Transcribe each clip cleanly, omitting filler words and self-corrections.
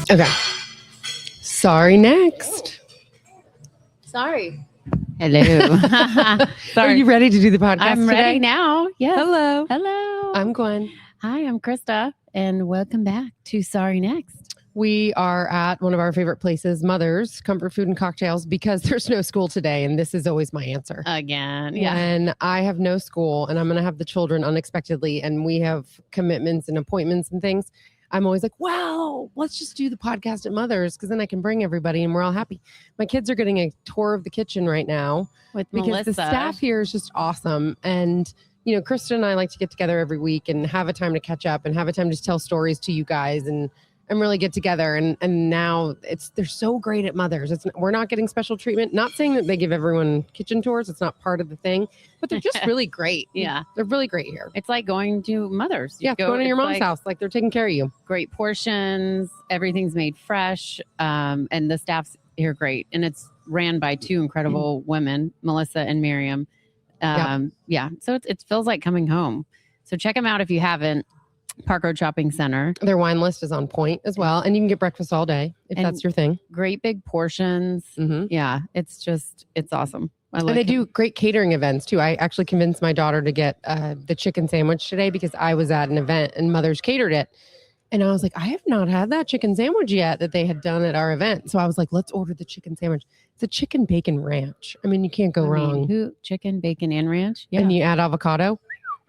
Okay. Sorry, next. Sorry. Hello. Are you ready to do the podcast I'm today? ready now. Yes. Hello. Hello. I'm Guenn. Hi, I'm Krista, and welcome back to Sorry Next. We are at one of our favorite places, Mother's Comfort Food and Cocktails, because there's no school today, and this is always my answer. Again, yeah. When I have no school and I'm going to have the children unexpectedly, and we have commitments and appointments and things, I'm always like, wow, let's just do the podcast at Mother's, because then I can bring everybody and we're all happy. My kids are getting a tour of the kitchen right now With because Melissa. the staff here is just awesome. And, you know, Krista and I like to get together every week and have a time to catch up and have a time to tell stories to you guys and really get together. And now they're so great at Mother's. We're not getting special treatment. Not saying that they give everyone kitchen tours. It's not part of the thing, but they're just really great. Yeah. They're really great here. It's like going to Mother's. Yeah, going to your mom's house. Like they're taking care of you. Great portions. Everything's made fresh. And the staff's here great. And it's ran by two incredible women, Melissa and Miriam. Yeah. So it feels like coming home. So check them out if you haven't. Park Road Shopping Center. Their wine list is on point as well. And you can get breakfast all day if that's your thing. Great big portions. Mm-hmm. Yeah. It's awesome. And they do great catering events too. I actually convinced my daughter to get the chicken sandwich today because I was at an event and Mother's catered it. And I was like, I have not had that chicken sandwich yet that they had done at our event. So I was like, let's order the chicken sandwich. It's a chicken bacon ranch. I mean, you can't go wrong. Chicken, bacon, and ranch. Yeah. And you add avocado.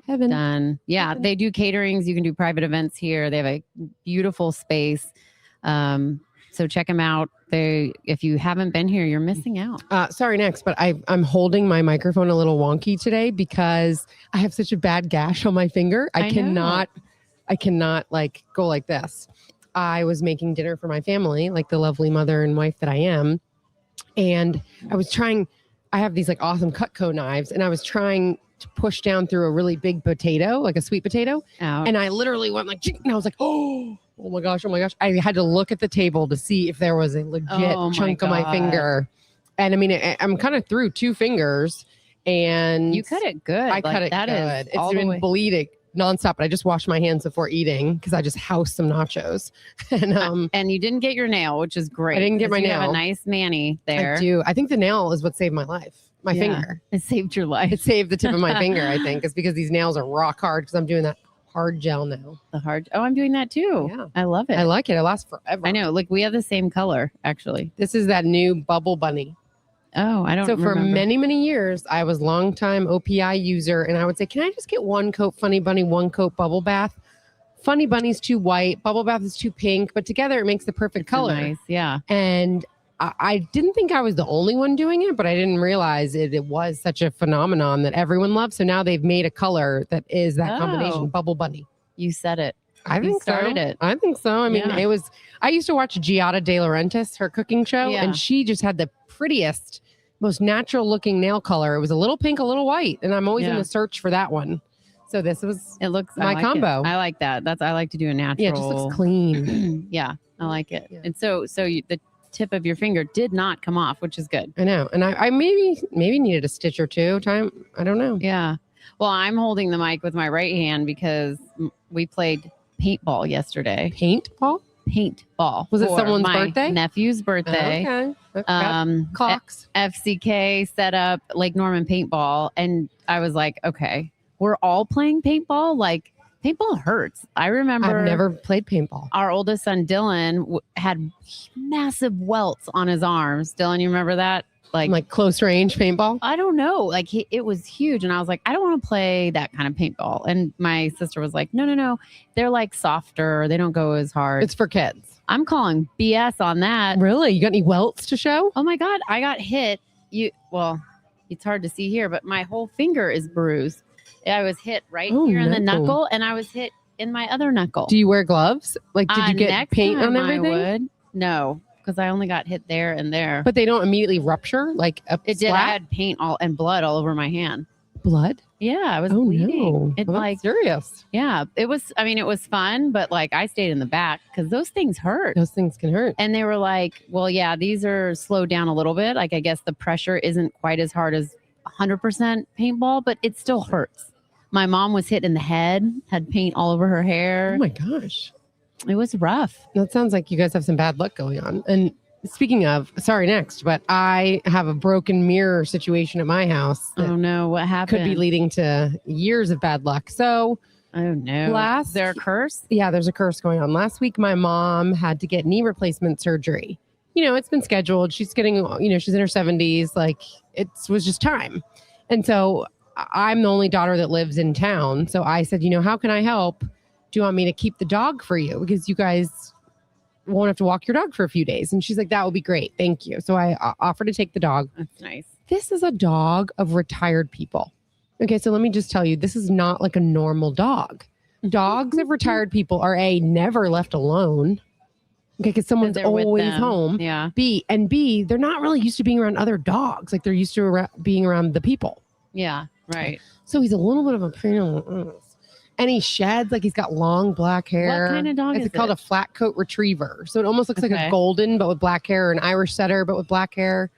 Heaven. Done. Yeah, they do caterings. You can do private events here. They have a beautiful space. So check them out. If you haven't been here, you're missing out. Sorry, next, but I'm holding my microphone a little wonky today because I have such a bad gash on my finger. I cannot like go like this. I was making dinner for my family, like the lovely mother and wife that I am. And I have these like awesome Cutco knives, and I was trying to push down through a really big potato, like a sweet potato. Ouch. And I literally went like, and I was like, oh my gosh. I had to look at the table to see if there was a legit chunk of my finger. And I mean, I'm kind of through 2 fingers, and you cut it good. I cut it good. It's been bleeding nonstop, but I just washed my hands before eating because I just housed some nachos. And you didn't get your nail, which is great. I didn't get my nail. You have a nice mani there. I do. I think the nail is what saved my life. My finger. It saved your life. It saved the tip of my finger, I think. It's because these nails are rock hard because I'm doing that hard gel now. I'm doing that too. Yeah. I love it. I like it. It lasts forever. I know. Like we have the same color, actually. This is that new Bubble Bunny. Oh, I don't remember. So for many, many years, I was longtime OPI user, and I would say, can I just get 1 coat Funny Bunny, 1 coat Bubble Bath? Funny Bunny's too white. Bubble Bath is too pink, but together it makes the perfect color. Nice, yeah. And I didn't think I was the only one doing it, but I didn't realize it was such a phenomenon that everyone loves. So now they've made a color that is that combination, Bubble Bunny. You said it. I think started it. I think so. I mean, I used to watch Giada De Laurentiis, her cooking show, and she just had the prettiest, most natural looking nail color. It was a little pink, a little white. And I'm always in the search for that one. So this was my combo. I like that. I like to do a natural. Yeah, it just looks clean. Yeah, I like it. Yeah. And so the tip of your finger did not come off, which is good. I know. And I maybe needed a stitch or 2 time. I don't know. Yeah. Well, I'm holding the mic with my right hand because we played paintball yesterday. Paintball? Paintball. Was it someone's birthday? Nephew's birthday. Okay. Clocks. FCK set up Lake Norman paintball. And I was like, okay, we're all playing paintball. Like paintball hurts. I remember I've never played paintball. Our oldest son, Dylan, had massive welts on his arms. Dylan, you remember that? Like close range paintball? I don't know. Like it was huge. And I was like, I don't want to play that kind of paintball. And my sister was like, no. They're like softer. They don't go as hard. It's for kids. I'm calling BS on that. Really? You got any welts to show? Oh my God. I got hit. It's hard to see here, but my whole finger is bruised. I was hit here in the knuckle, and I was hit in my other knuckle. Do you wear gloves? Like, did you get paint on everything? I would. No, because I only got hit there and there. But they don't immediately rupture? Like it did. I had paint and blood all over my hand. Blood? Yeah, I was bleeding. No. That's serious. Yeah, it was. I mean, it was fun, but like I stayed in the back because those things hurt. Those things can hurt. And they were like, well, yeah, these are slowed down a little bit. Like I guess the pressure isn't quite as hard as 100% paintball, but it still hurts. My mom was hit in the head, had paint all over her hair. Oh my gosh. It was rough. That sounds like you guys have some bad luck going on. And speaking of, sorry, next, but I have a broken mirror situation at my house. Oh no, what happened? Could be leading to years of bad luck. So, oh no, is there a curse? Yeah, there's a curse going on. Last week, my mom had to get knee replacement surgery. It's been scheduled. She's getting, she's in her 70s. Like, it was just time. And so I'm the only daughter that lives in town. So I said, how can I help? Do you want me to keep the dog for you? Because you guys won't have to walk your dog for a few days. And she's like, that would be great. Thank you. So I offered to take the dog. That's nice. This is a dog of retired people. Okay, so let me just tell you, this is not like a normal dog. Dogs of retired people are never left alone. Okay, because someone's always home. Yeah. B, they're not really used to being around other dogs. Like they're used to being around the people. Yeah, right. So he's a little bit of a pain. And he sheds, like he's got long black hair. What kind of dog is it? It's called a flat coat retriever. So it almost looks like a golden, but with black hair, or an Irish setter, but with black hair.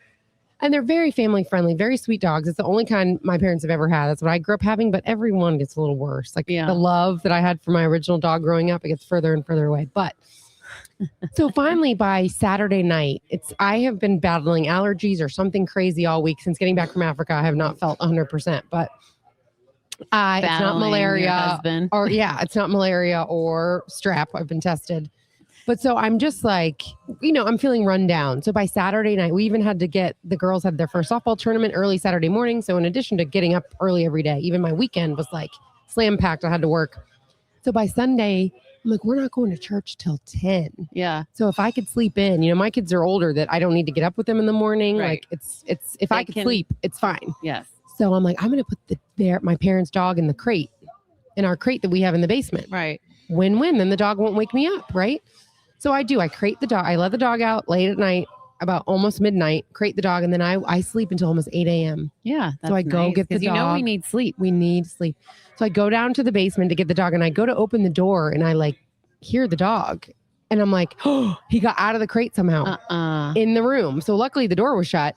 And they're very family friendly, very sweet dogs. It's the only kind my parents have ever had. That's what I grew up having, but everyone gets a little worse. Like the love that I had for my original dog growing up, it gets further and further away. But so finally by Saturday night, I have been battling allergies or something crazy all week since getting back from Africa. I have not felt 100%, but it's not malaria it's not malaria or strep. I've been tested. But so I'm just like, I'm feeling run down. So by Saturday night, we even had to the girls had their first softball tournament early Saturday morning. So in addition to getting up early every day, even my weekend was like slam packed. I had to work. So by Sunday, I'm like, we're not going to church till 10. Yeah. So if I could sleep in, my kids are older that I don't need to get up with them in the morning. Right. Like if I could sleep, it's fine. Yes. So I'm like, I'm going to put my parents' dog in our crate that we have in the basement. Right. Win-win. Then the dog won't wake me up. Right. So I do. I crate the dog. I let the dog out late at night, about almost midnight, crate the dog. And then I sleep until almost 8 a.m. Yeah. So I go get the dog. We need sleep. We need sleep. So I go down to the basement to get the dog, and I go to open the door, and I like hear the dog. And I'm like, oh, he got out of the crate somehow in the room. So luckily the door was shut.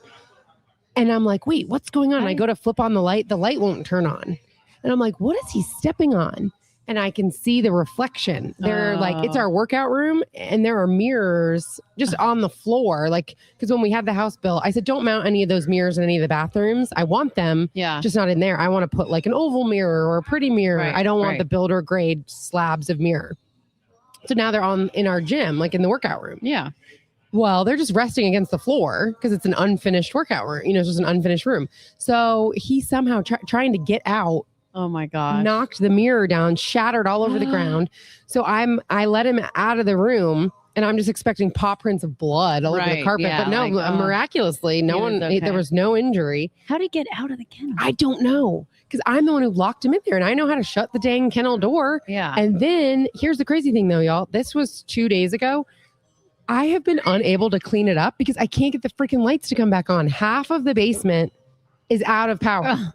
And I'm like, wait, what's going on? And I go to flip on the light. The light won't turn on. And I'm like, what is he stepping on? And I can see the reflection. They're like, it's our workout room, and there are mirrors just on the floor. Like, because when we had the house built, I said, don't mount any of those mirrors in any of the bathrooms. I want them, just not in there. I want to put like an oval mirror or a pretty mirror. Right, I don't want the builder grade slabs of mirror. So now they're in our gym, like in the workout room. Yeah. Well, they're just resting against the floor because it's an unfinished workout room. It's just an unfinished room. So he somehow trying to get out. Oh my gosh. Knocked the mirror down, shattered all over the ground. So I let him out of the room, and I'm just expecting paw prints of blood all over the carpet. But no, miraculously, there was no injury. How did he get out of the kennel? I don't know, because I'm the one who locked him in there, and I know how to shut the dang kennel door. Yeah. And then here's the crazy thing though, y'all. This was 2 days ago. I have been unable to clean it up because I can't get the freaking lights to come back on. Half of the basement is out of power. Ugh.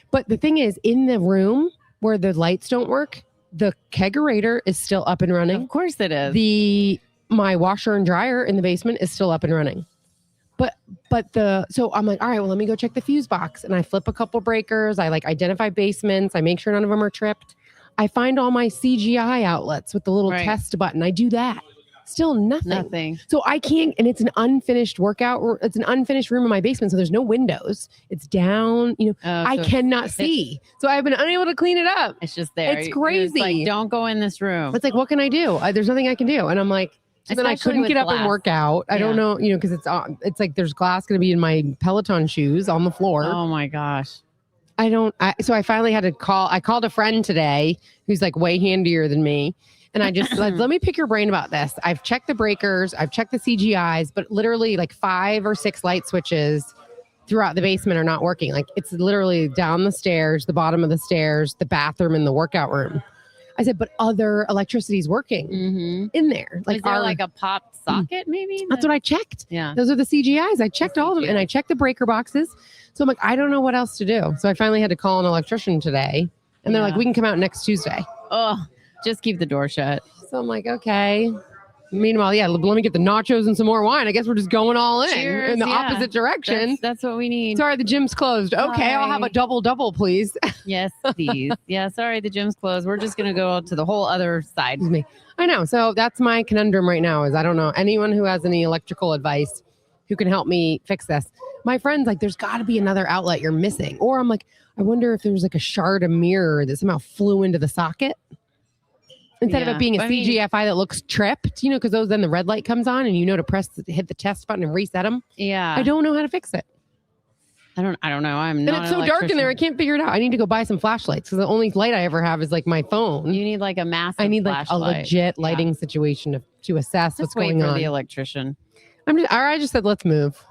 But the thing is, in the room where the lights don't work, the kegerator is still up and running. Of course it is. My washer and dryer in the basement is still up and running. So I'm like, all right, well, let me go check the fuse box. And I flip a couple breakers. I identify basements. I make sure none of them are tripped. I find all my CGI outlets with the little test button. I do that. Still nothing. So I can't, and it's an unfinished it's an unfinished room in my basement. So there's no windows. It's down, I cannot see. So I've been unable to clean it up. It's just there. It's crazy. It's like, don't go in this room. It's like, what can I do? There's nothing I can do. And I'm like, so then I couldn't get up and work out. I don't know, because it's like there's glass going to be in my Peloton shoes on the floor. Oh my gosh. So I finally had to I called a friend today who's like way handier than me. And I just let me pick your brain about this. I've checked the breakers, I've checked the CGIs, but literally like 5 or 6 light switches throughout the basement are not working. Like it's literally down the stairs, the bottom of the stairs, the bathroom, and the workout room. I said, but other electricity's working in there. Like, is there like a pop socket maybe? That's what I checked. Yeah. Those are the CGIs. I checked all of them, and I checked the breaker boxes. So I'm like, I don't know what else to do. So I finally had to call an electrician today, and they're like, we can come out next Tuesday. Oh, just keep the door shut. So I'm like, okay. Meanwhile, yeah, let me get the nachos and some more wine. I guess we're just going all in Cheers, in the yeah. opposite direction. That's what we need. Sorry, the gym's closed. Okay, I'll have a double, please. Yes, please. Yeah, sorry, the gym's closed. We're just going to go to the whole other side. Excuse me. I know. So that's my conundrum right now is I don't know anyone who has any electrical advice who can help me fix this. My friend's like, there's got to be another outlet you're missing. Or I'm like, I wonder if there's like a shard of mirror that somehow flew into the socket. Instead of it being a CGFI that looks tripped, because then the red light comes on and to hit the test button and reset them. Yeah. I don't know how to fix it. I don't know. And it's so dark in there. I can't figure it out. I need to go buy some flashlights because the only light I ever have is like my phone. You need like a massive I need like flashlight. a legit lighting situation to assess what's going on. The electrician. I just said, let's move.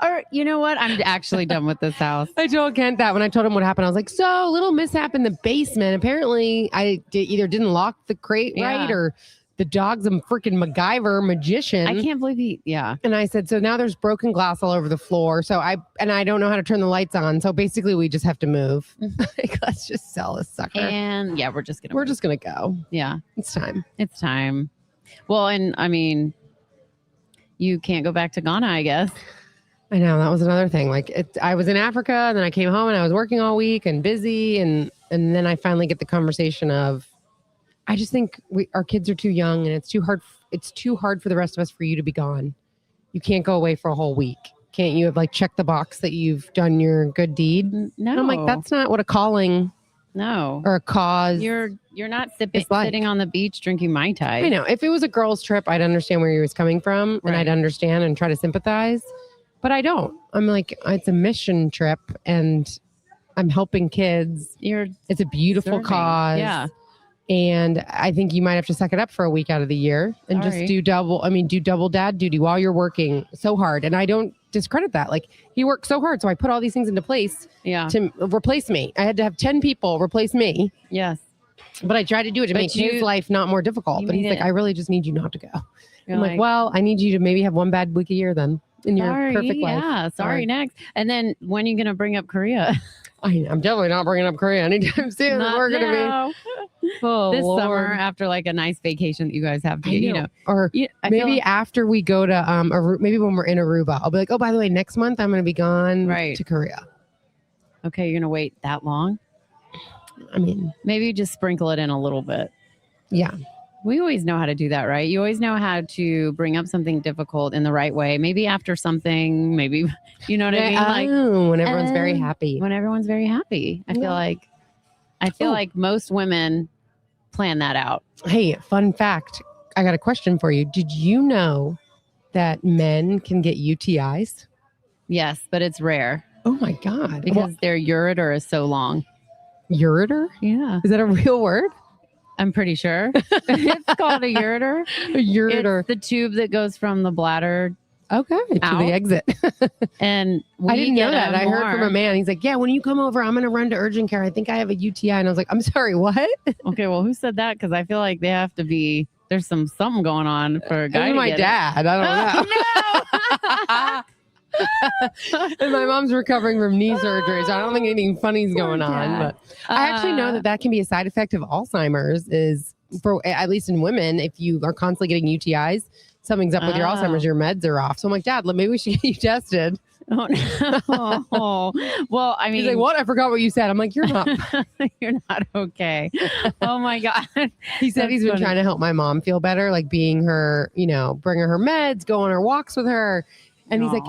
Or you know what? I'm actually done with this house. I told Kent that when I told him what happened. I was like, so little mishap in the basement. Apparently, I either didn't lock the crate right or the dog's a freaking MacGyver magician. I can't believe And I said, so now there's broken glass all over the floor. So I don't know how to turn the lights on. So basically, we just have to move. Like, let's just sell this sucker. And we're just gonna go. Yeah, it's time. It's time. Well, and I mean, you can't go back to Ghana, I guess. I know, that was another thing. Like I was in Africa and then I came home and I was working all week and busy. And then I finally get the conversation of, I just think our kids are too young and it's too hard. It's too hard for the rest of us for you to be gone. You can't go away for a whole week. Can't you have check the box that you've done your good deed? No. And I'm like, that's not what a calling. No. Or a cause. You're not sitting on the beach drinking Mai Tai. I know. If it was a girl's trip, I'd understand where he was coming from and I'd understand and try to sympathize. But I don't. I'm like, it's a mission trip and I'm helping kids. It's a beautiful cause. Yeah. And I think you might have to suck it up for a week out of the year and just do double dad duty while you're working so hard. And I don't discredit that. Like he worked so hard. So I put all these things into place to replace me. I had to have 10 people replace me. Yes. But I tried to do it to make his life not more difficult. But he's like, I really just need you not to go. I'm like, well, I need you to maybe have one bad week a year then in your perfect life. Yeah, sorry, next. And then when are you going to bring up Korea? I'm definitely not bringing up Korea anytime soon. We're going to be this summer after like a nice vacation that you guys have to or maybe after we go to maybe when we're in Aruba, I'll be like, oh, by the way, next month I'm going to be gone to Korea. Okay, you're going to wait that long? I mean, maybe just sprinkle it in a little bit. Yeah. We always know how to do that, right? You always know how to bring up something difficult in the right way. Maybe after something, maybe, you know what I mean? When everyone's very happy. When everyone's very happy. I feel like most women plan that out. Hey, fun fact. I got a question for you. Did you know that men can get UTIs? Yes, but it's rare. Oh my God. Because their ureter is so long. Ureter? Yeah. Is that a real word? I'm pretty sure. It's called a ureter. A ureter. It's the tube that goes from the bladder to the exit. And I didn't know that. I heard from a man. He's like, yeah, when you come over, I'm going to run to urgent care. I think I have a UTI. And I was like, I'm sorry, what? Okay, well, who said that? Because I feel like they have to be, there's something going on for a guy to my get dad. I don't know. And my mom's recovering from knee surgery, so I don't think anything funny's going on. But I actually know that can be a side effect of Alzheimer's. Is for at least in women, if you are constantly getting UTIs, something's up with your Alzheimer's. Your meds are off. So I'm like, Dad, maybe we should get you tested. Oh, no. Well, I mean, he's like, what? I forgot what you said. I'm like, you're not. You're not okay. Oh my God. He said he's been trying to help my mom feel better, like being her, bringing her meds, go on her walks with her, and he's like.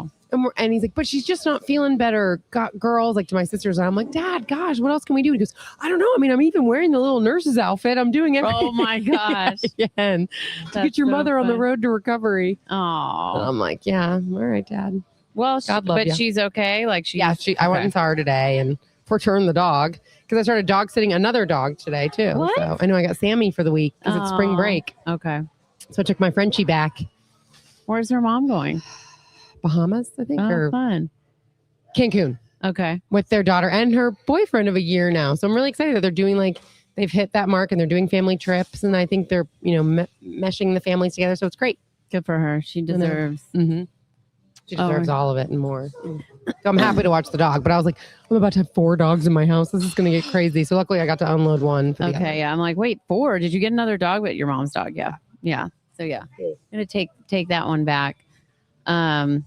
And he's like, but she's just not feeling better. Got girls like to my sisters. And I'm like, Dad, gosh, what else can we do? He goes, I don't know. I mean, I'm even wearing the little nurse's outfit. I'm doing everything. Oh my gosh. Again, to get your mother on the road to recovery. Oh, I'm like, yeah, all right, Dad. Well, she's okay. I went and saw her today and returned the dog because I started dog sitting another dog today too. What? So I know I got Sammy for the week because it's spring break. Okay. So I took my Frenchie back. Where's her mom going? Bahamas, I think, or fun. Cancun. Okay. With their daughter and her boyfriend of a year now. So I'm really excited that they're doing they've hit that mark and they're doing family trips. And I think they're, meshing the families together. So it's great. Good for her. She deserves. She deserves all of it and more. So I'm happy to watch the dog. But I was like, I'm about to have 4 dogs in my house. This is going to get crazy. So luckily I got to unload one. For the other. Yeah. I'm like, wait, 4? Did you get another dog? But your mom's dog. Yeah. Yeah. So yeah, I'm going to take that one back. That's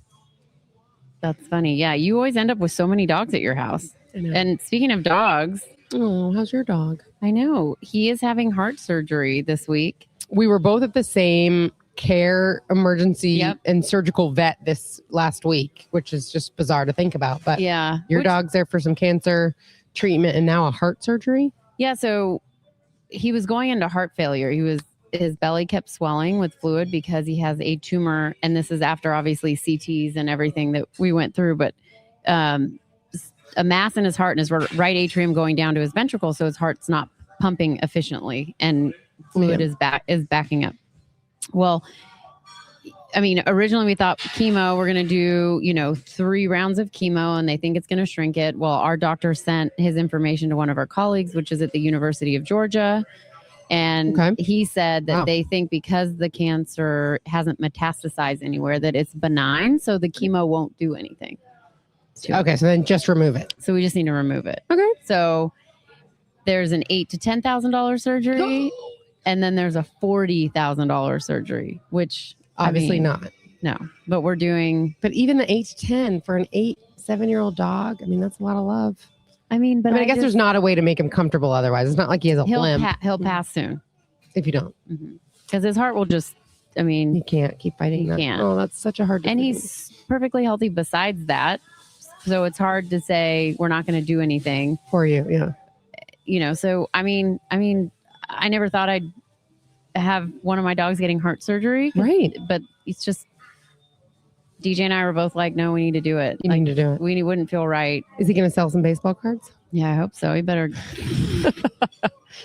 funny. Yeah. You always end up with so many dogs at your house. And speaking of dogs. Oh, how's your dog? I know. He is having heart surgery this week. We were both at the same care emergency and surgical vet this last week, which is just bizarre to think about. But yeah, your dog's there for some cancer treatment and now a heart surgery. Yeah. So he was going into heart failure. His belly kept swelling with fluid because he has a tumor. And this is after obviously CTs and everything that we went through, but, a mass in his heart and his right atrium going down to his ventricle. So his heart's not pumping efficiently and fluid is backing up. Well, I mean, originally we thought chemo, we're going to do, 3 rounds of chemo and they think it's going to shrink it. Well, our doctor sent his information to one of our colleagues, which is at the University of Georgia. And he said that they think because the cancer hasn't metastasized anywhere, that it's benign. So the chemo won't do anything. Okay, so then just remove it. So we just need to remove it. Okay. So there's an $8,000 to $10,000 surgery, and then there's a $40,000 surgery, which obviously not. No, but we're doing. But even the 8 to 10 for an 7-year-old dog, I mean, that's a lot of love. I mean, but I guess there's not a way to make him comfortable otherwise. It's not like he has a limp. He'll pass soon if you don't, because his heart will just. I mean, he can't keep fighting. He can't. Oh, that's such a hard. And he's perfectly healthy. Besides that. So it's hard to say we're not going to do anything for you. Yeah. So I mean, I never thought I'd have one of my dogs getting heart surgery. Right. But it's just DJ and I were both like, no, we need to do it. You need to do it. We wouldn't feel right. Is he going to sell some baseball cards? Yeah, I hope so. He better.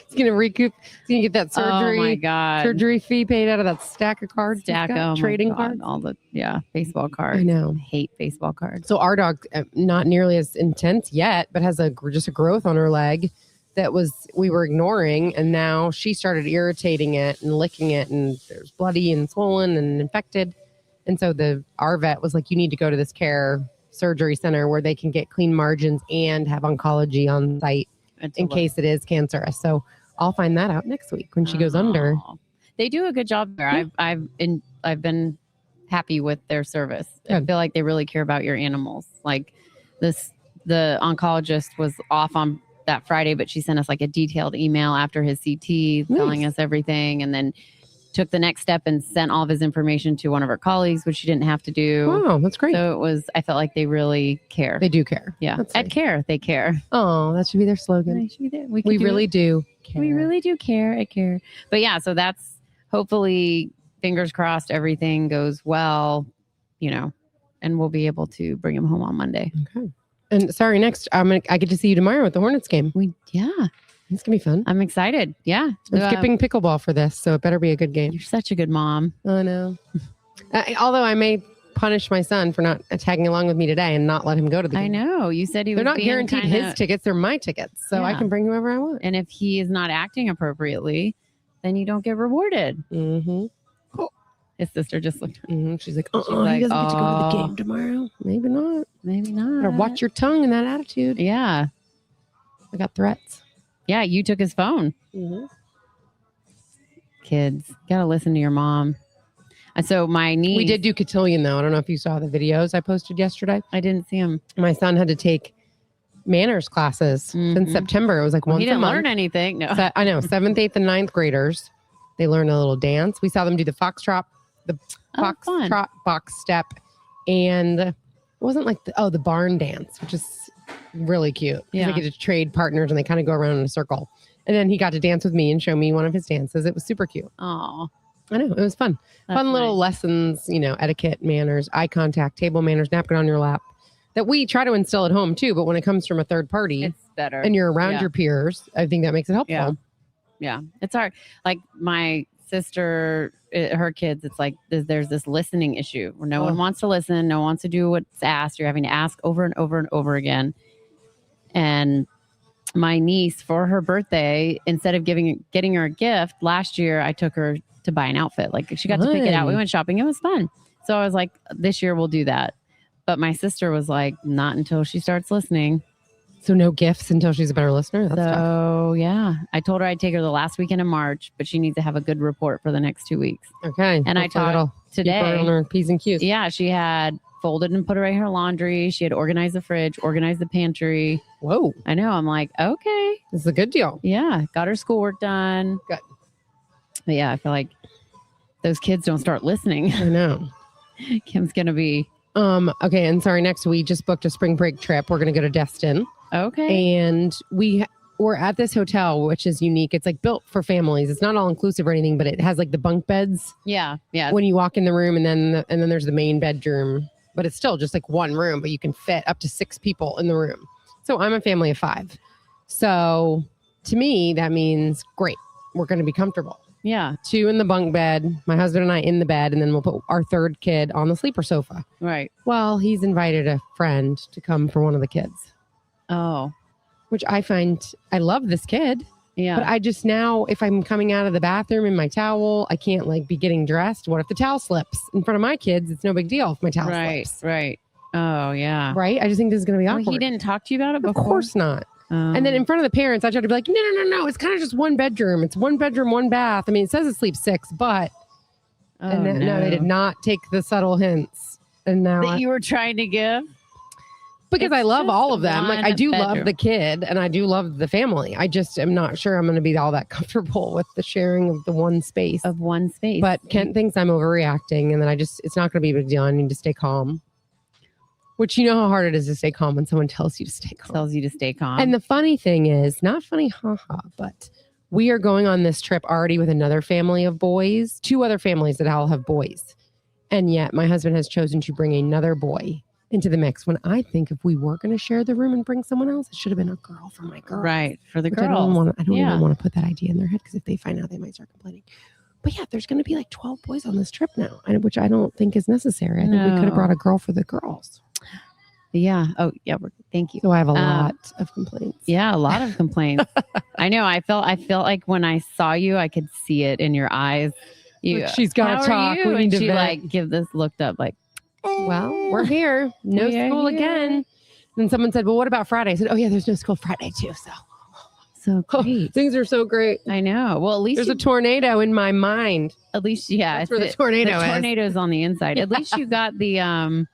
He's going to recoup. He's going to get that surgery. Oh my God. Surgery fee paid out of that stack of cards. Trading cards. All the baseball cards. I know. I hate baseball cards. So our dog, not nearly as intense yet, but has just a growth on her leg that we were ignoring, and now she started irritating it and licking it, and there's bloody and swollen and infected. And so our vet was like, you need to go to this care surgery center where they can get clean margins and have oncology on site in case it is cancerous. So I'll find that out next week when she goes under. They do a good job there. Yeah. I've been happy with their service. Good. I feel like they really care about your animals. Like the oncologist was off on that Friday, but she sent us like a detailed email after his CT telling us everything, and then took the next step and sent all of his information to one of our colleagues, which she didn't have to do. Wow, that's great. So I felt like they really care. They do care. Yeah. At Care, they care. Oh, that should be their slogan. They should be there. We really do care. We really do care at Care. But yeah, so that's hopefully, fingers crossed, everything goes well, and we'll be able to bring him home on Monday. Okay. And sorry, next, I get to see you tomorrow at the Hornets game. It's going to be fun. I'm excited. Yeah. I'm skipping pickleball for this, so it better be a good game. You're such a good mom. I know. Although I may punish my son for not tagging along with me today and not let him go to the game. I know. You said they're not guaranteed his tickets. They're my tickets. So I can bring whoever I want. And if he is not acting appropriately, then you don't get rewarded. Mm-hmm. Oh. His sister just looked at him. She's like, he doesn't get to go to the game tomorrow. Maybe not. Maybe not. Better watch your tongue and that attitude. Yeah. I got threats. Yeah, you took his phone. Mm-hmm. Kids, gotta listen to your mom. And so my niece... We did do cotillion, though. I don't know if you saw the videos I posted yesterday. I didn't see them. My son had to take manners classes since September. It was like once a month. He didn't learn anything. No. I know. 7th, 8th, and 9th graders. They learned a little dance. We saw them do the foxtrot, box step, and it wasn't like the barn dance, which is really cute. Yeah. They get to trade partners and they kind of go around in a circle. And then he got to dance with me and show me one of his dances. It was super cute. Oh, I know. It was fun. Fun little lessons, etiquette, manners, eye contact, table manners, napkin on your lap that we try to instill at home too. But when it comes from a third party, it's better. And you're around your peers, I think that makes it helpful. Yeah. It's hard. Like my sister, her kids, it's like there's this listening issue where no one wants to listen. No one wants to do what's asked. You're having to ask over and over and over again. And my niece, for her birthday, instead of getting her a gift, last year I took her to buy an outfit. Like she got to pick it out. We went shopping. It was fun. So I was like, this year we'll do that. But my sister was like, not until she starts listening. So no gifts until she's a better listener? That's tough. So, yeah. I told her I'd take her the last weekend in March, but she needs to have a good report for the next 2 weeks. Okay. And I taught today. Keep her on her P's and Q's. Yeah, she had folded and put away her laundry. She had organized the fridge, organized the pantry. Whoa. I know. I'm like, okay. This is a good deal. Yeah. Got her schoolwork done. Good. But yeah, I feel like those kids don't start listening. I know. Kim's going to be... Okay. And sorry, next week just booked a spring break trip. We're going to go to Destin. Okay. And we're at this hotel, which is unique. It's like built for families. It's not all inclusive or anything, but it has like the bunk beds. Yeah. Yeah. When you walk in the room, and then there's the main bedroom, but it's still just like one room, but you can fit up to 6 people in the room. So I'm a family of 5. So to me, that means great. We're going to be comfortable. Yeah. 2 in the bunk bed, my husband and I in the bed, and then we'll put our 3rd kid on the sleeper sofa. Right. Well, he's invited a friend to come for one of the kids. Oh. Which I love this kid. Yeah. But I just now, if I'm coming out of the bathroom in my towel, I can't like be getting dressed. What if the towel slips in front of my kids? It's no big deal if my towel slips. Right. Oh, yeah. Right? I just think this is going to be awkward. Well, he didn't talk to you about it before? Of course not. And then in front of the parents, I tried to be like, no. It's kind of just one bedroom. It's 1 bedroom, 1 bath. I mean, it says it sleeps 6, but no, they did not take the subtle hints. And now that you were trying to give? Because I love all of them. Like I do bedroom. love the kid and I do love the family. I just am not sure I'm going to be all that comfortable with the sharing of the one space. But Kent thinks I'm overreacting, and then it's not going to be a big deal. I need to stay calm. Which you know how hard it is to stay calm when someone tells you to stay calm. And the funny thing is, not funny, but we are going on this trip already with another family of boys, 2 other families that all have boys. And yet my husband has chosen to bring another boy into the mix, when I think if we were going to share the room and bring someone else, it should have been a girl for my girl. Right. For the girls. I don't even want to put that idea in their head, because if they find out, they might start complaining. But yeah, there's going to be like 12 boys on this trip now, which I don't think is necessary. I think we could have brought a girl for the girls. Yeah. Oh, yeah. Thank you. So I have a lot of complaints. Yeah, a lot of complaints. I know. I felt like when I saw you, I could see it in your eyes. She's got to talk. We need to she like looked up like, well, we're here. No school again. And someone said, well, what about Friday? I said, oh yeah, there's no school Friday too. So great. Things are so great. I know. Well, at least there's a tornado in my mind. At least, yeah. That's where the tornado is. The tornado's on the inside. At least you got the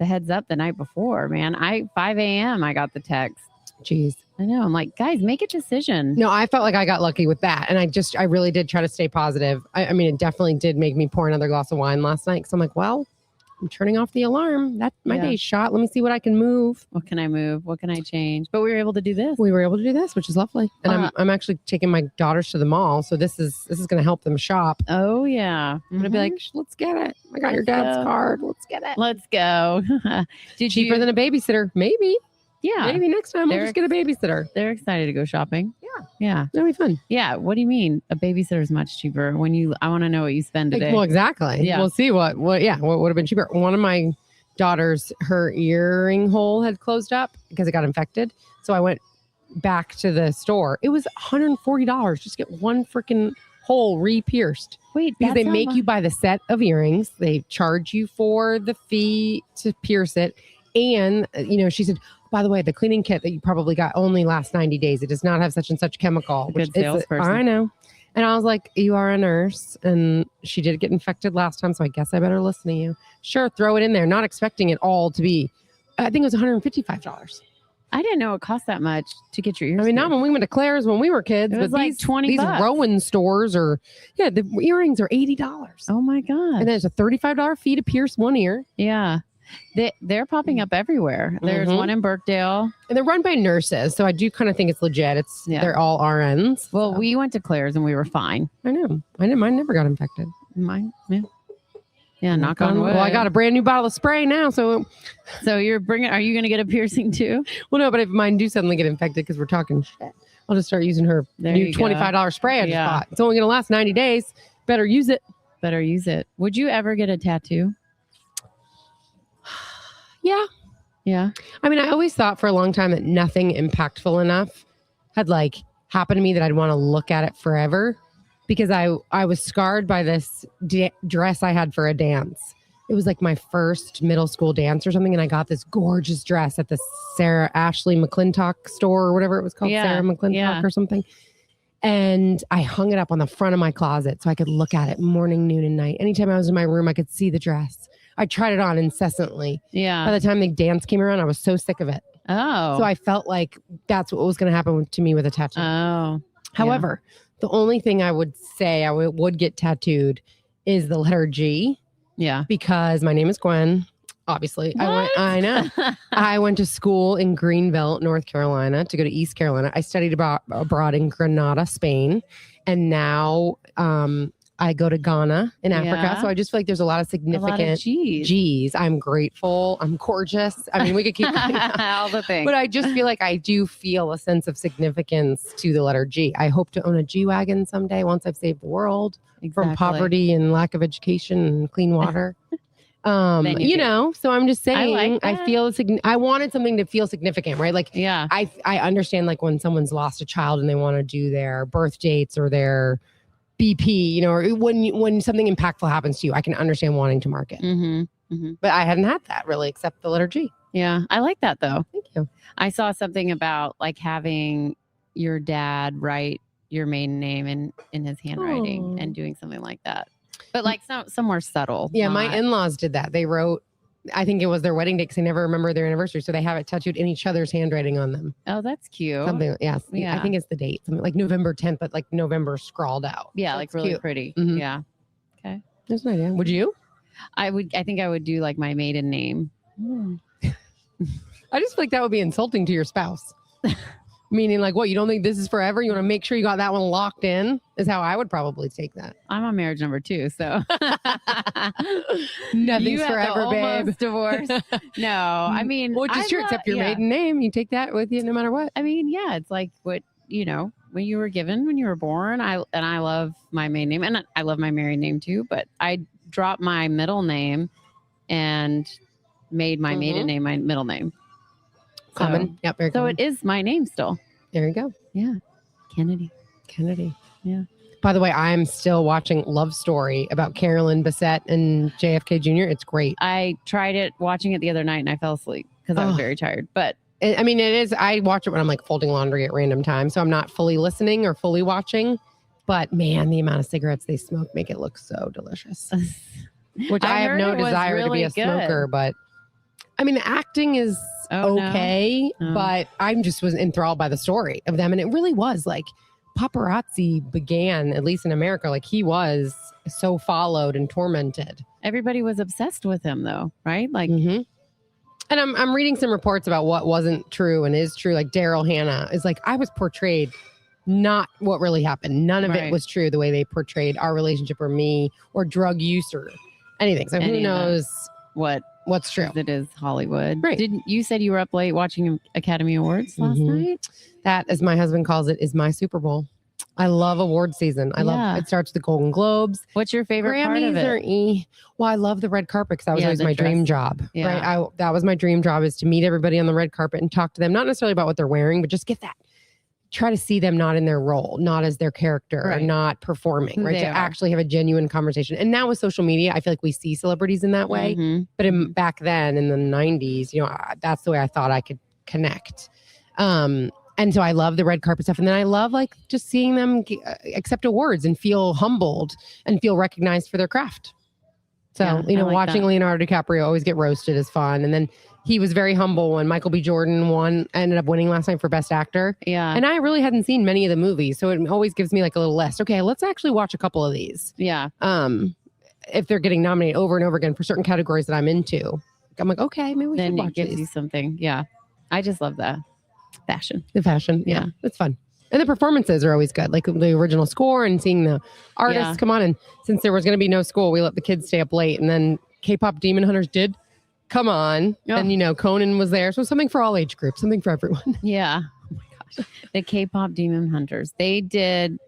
heads up the night before, man. 5 a.m. I got the text. Jeez. I know. I'm like, guys, make a decision. No, I felt like I got lucky with that. And I really did try to stay positive. I mean, it definitely did make me pour another glass of wine last night. So I'm like, well, I'm turning off the alarm. That's my day's shot. Let me see what I can move. What can I move? What can I change? But we were able to do this. We were able to do this, which is lovely. And I'm actually taking my daughters to the mall. So this is going to help them shop. Oh, yeah. I'm going to be like, let's get it. I got your dad's card. Let's get it. Let's go. Cheaper than a babysitter. Maybe. Yeah. Maybe next time we'll just get a babysitter. They're excited to go shopping. Yeah. Yeah. That'll be fun. Yeah. What do you mean? A babysitter is much cheaper I want to know what you spend today. Well, exactly. Yeah. We'll see what would have been cheaper. One of my daughters, her earring hole had closed up because it got infected. So I went back to the store. It was $140 just to get one freaking hole re-pierced. Wait, because they make you buy the set of earrings. They charge you for the fee to pierce it. And, she said, by the way, the cleaning kit that you probably got only lasts 90 days. It does not have such and such chemical. Good salesperson. I know. And I was like, you are a nurse. And she did get infected last time, so I guess I better listen to you. Sure, throw it in there. Not expecting it all to be, I think it was $155. I didn't know it cost that much to get your ears. I mean, not when we went to Claire's when we were kids. It was but like these, $20. These Rowan stores the earrings are $80. Oh my God. And there's a $35 fee to pierce one ear. Yeah. They're popping up everywhere. There's one in Birkdale. And they're run by nurses. So I do kind of think it's legit. They're all RNs. Well, we went to Claire's and we were fine. I know. Mine never got infected. Mine, yeah. Yeah, knock on wood. Well, I got a brand new bottle of spray now. So are you going to get a piercing too? Well, no, but if mine do suddenly get infected because we're talking shit, I'll just start using her new $25 spray I just bought. It's only going to last 90 days. Better use it. Would you ever get a tattoo? Yeah. Yeah. I mean, I always thought for a long time that nothing impactful enough had happened to me that I'd want to look at it forever, because I was scarred by this dress I had for a dance it was like my first middle school dance or something. And I got this gorgeous dress at the Sarah Ashley McClintock store or whatever it was called, Sarah McClintock or something. And I hung it up on the front of my closet so I could look at it morning, noon, and night. Anytime I was in my room, I could see the dress. I tried it on incessantly. Yeah. By the time the dance came around, I was so sick of it. Oh. So I felt like that's what was going to happen to me with a tattoo. Oh. However, the only thing I would say I would get tattooed is the letter G. Yeah. Because my name is Guenn. Obviously, what? I know. I went to school in Greenville, North Carolina, to go to East Carolina. I studied abroad in Granada, Spain, and now I go to Ghana in Africa. So I just feel like there's a lot of significant G's. I'm grateful. I'm gorgeous. I mean, we could keep all the things, but I just feel like I do feel a sense of significance to the letter G. I hope to own a G-Wagon someday once I've saved the world from poverty and lack of education and clean water. So I'm just saying, I wanted something to feel significant, right? Like, I understand like when someone's lost a child and they want to do their birth dates or their BP, or when something impactful happens to you, I can understand wanting to mark it. But I hadn't had that really, except the letter G. Yeah. I like that though. Thank you. I saw something about like having your dad write your maiden name in his handwriting and doing something like that. But like somewhere subtle. Yeah, my in-laws did that. They wrote, I think it was their wedding date because they never remember their anniversary. So they have it tattooed in each other's handwriting on them. Oh, that's cute. Something, yes. Yeah. I think it's the date. Something like November 10th, but like November scrawled out. Yeah, so like really cute. pretty. Mm-hmm. Yeah. Okay. That's an idea. Would you? I think I would do like my maiden name. I just feel like that would be insulting to your spouse. Meaning like, what, you don't think this is forever? You want to make sure you got that one locked in? Is how I would probably take that. I'm on marriage number 2, so. Nothing's forever, babe. Divorce. No, I mean. Well, just except your maiden name. You take that with you no matter what. I mean, yeah, it's like what, when you were given, when you were born. I love my maiden name. And I love my married name too. But I dropped my middle name and made my maiden name my middle name. Common. Yep, very common. So it is my name still. There you go. Yeah. Kennedy. Yeah. By the way, I'm still watching Love Story about Carolyn Bessette and JFK Jr. It's great. I tried watching it the other night and I fell asleep because I was very tired. But I mean, it is. I watch it when I'm like folding laundry at random times. So I'm not fully listening or fully watching. But man, the amount of cigarettes they smoke make it look so delicious. Which I have no desire to be a smoker. But I mean, the acting is okay. No. But I just was enthralled by the story of them. And it really was like paparazzi began, at least in America, like he was so followed and tormented. Everybody was obsessed with him though, right? Like, and I'm reading some reports about what wasn't true and is true. Like Daryl Hannah is like, I was portrayed not what really happened. None of it was true the way they portrayed our relationship or me or drug use or anything. So who knows what's true? It is Hollywood. Right. You said you were up late watching Academy Awards last night? That, as my husband calls it, is my Super Bowl. I love award season. I love it. Starts with the Golden Globes. What's your favorite Grammys part of it? Well, I love the red carpet because that was always my dream job. Yeah. Right? That was my dream job, is to meet everybody on the red carpet and talk to them. Not necessarily about what they're wearing, but just get that. Try to see them not in their role, not as their character, or not performing, right? To actually have a genuine conversation. And now with social media, I feel like we see celebrities in that way. But back then in the 90s, that's the way I thought I could connect. And so I love the red carpet stuff. And then I love like just seeing them accept awards and feel humbled and feel recognized for their craft. So, watching Leonardo DiCaprio always get roasted is fun. And then he was very humble when Michael B. Jordan ended up winning last night for Best Actor. Yeah. And I really hadn't seen many of the movies. So it always gives me like a little list. Okay, let's actually watch a couple of these. Yeah. If they're getting nominated over and over again for certain categories that I'm into. I'm like, okay, maybe we should watch these. Then it gives you something. Yeah. I just love that. Fashion. The fashion. Yeah. It's fun. And the performances are always good. Like the original score and seeing the artists come on. And since there was going to be no school, we let the kids stay up late. And then K-pop Demon Hunters did come on. Oh. And, Conan was there. So something for all age groups, something for everyone. Yeah. Oh my gosh. The K-pop Demon Hunters. They did.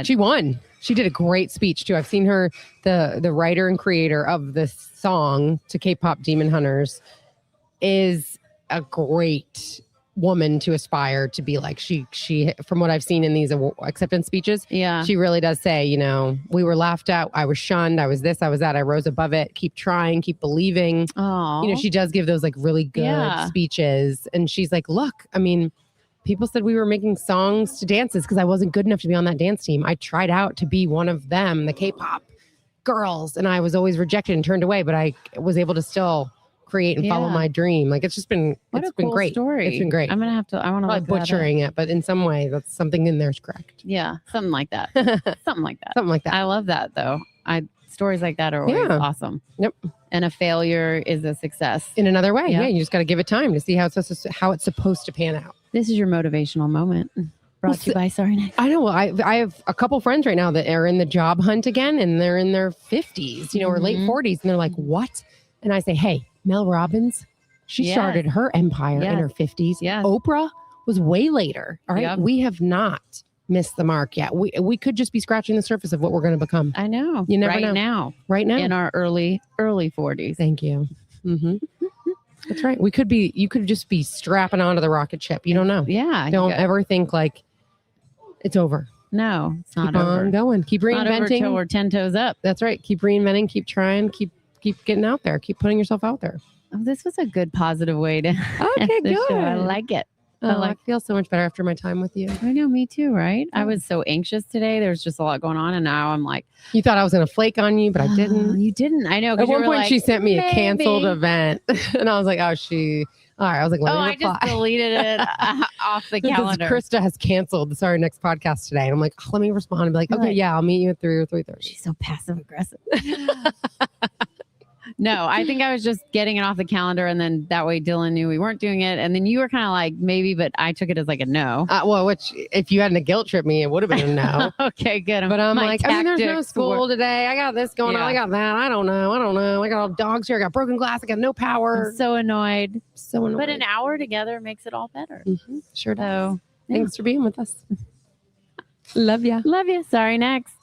She won. She did a great speech too. I've seen her, the writer and creator of this song to K-pop Demon Hunters is a great woman to aspire to be like. She from what I've seen in these acceptance speeches, she really does say, you know, we were laughed at, I was shunned, I was this, I was that, I rose above it, keep trying, keep believing. Oh, you know, she does give those like really good speeches, and she's like, look, I mean, people said we were making songs to dances because I wasn't good enough to be on that dance team. I tried out to be one of them, the K-pop girls, and I was always rejected and turned away, but I was able to still create and follow my dream. Like, it's just been, it's been great. Story. It's been great. I'm going to have to, I want to look butchering it, but in some way that's something in there's correct. Yeah. Something like that. Something like that. Something like that. I love that though. Stories like that are always awesome. Yep. And a failure is a success. In another way. Yeah. You just got to give it time to see how it's supposed to pan out. This is your motivational moment. Brought to you by Sorry Next. I know. Well, I have a couple friends right now that are in the job hunt again, and they're in their 50s, you know, or late 40s. And they're like, what? And I say, hey, Mel Robbins, she started her empire in her 50s. Yes. Oprah was way later. All right. Yep. We have not missed the mark yet. We could just be scratching the surface of what we're going to become. I know. You never know. Right now. In our early 40s. Thank you. Mm-hmm. That's right. You could just be strapping onto the rocket ship. You don't know. Yeah. Don't ever think like it's over. No, it's not Keep over. on going. Keep reinventing. Not over till we're 10 toes up. That's right. Keep reinventing. Keep trying. Keep getting out there. Keep putting yourself out there. Oh, this was a good positive way to okay, good. Show. I like it. I feel so much better after my time with you. I know, me too, right? I was so anxious today. There was just a lot going on, and now I'm like... You thought I was going to flake on you, but I didn't. You didn't. I know. At one point, like, she sent me a canceled event, and I was like, all right. I was like, let me reply. I just deleted it off the calendar. Krista has canceled the Sorry Next podcast today. And I'm like, let me respond and be like, okay, I'll meet you at 3 or 3:30. She's so passive aggressive. No, I think I was just getting it off the calendar, and then that way Dylan knew we weren't doing it, and then you were kind of like maybe, but I took it as like a no. Well, which if you hadn't guilt tripped me, it would have been a no. Okay, good. But I'm like, I mean, there's no school today. I got this going on. I got that. I don't know. I got all dogs here. I got broken glass. I got no power. I'm so annoyed. So annoyed. But an hour together makes it all better. Mm-hmm. Sure does. So, thanks for being with us. Love ya. Love you. Sorry Next.